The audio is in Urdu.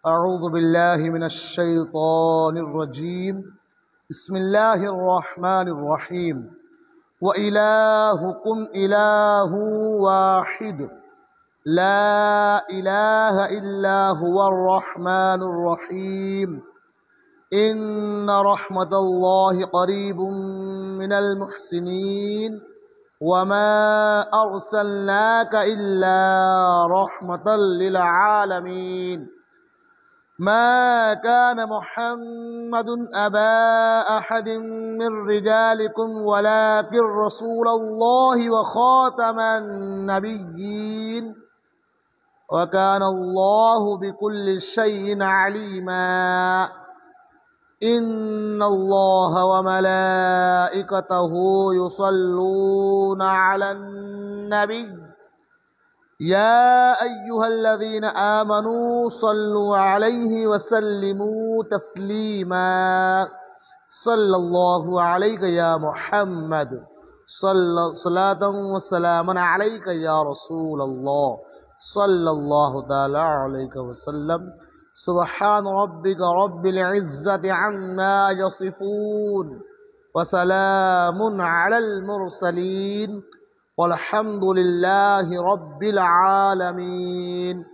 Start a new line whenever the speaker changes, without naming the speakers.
أعوذ بالله من الشيطان الرجيم بسم الله الرحمن الرحيم وإلهكم إله واحد لا إله إلا هو الرحمن الرحيم إن رحمة الله قريب من المحسنين وما أرسلناك إلا رحمة للعالمين ما كان محمد أبا أحد من رجالكم ولكن رسول الله وخاتم النبيين وكان الله بكل شيء عليما إن الله وملائكته يصلون على النبي يا أيها الذين آمنوا صلوا عليه وسلموا تسليما صلى الله عليك يا محمد صلاة وسلاما عليك يا رسول الله صلى الله تعالى عليك وسلم سبحان ربك رب العزة عما يصفون وسلام على المرسلين والحمد لله رب العالمين।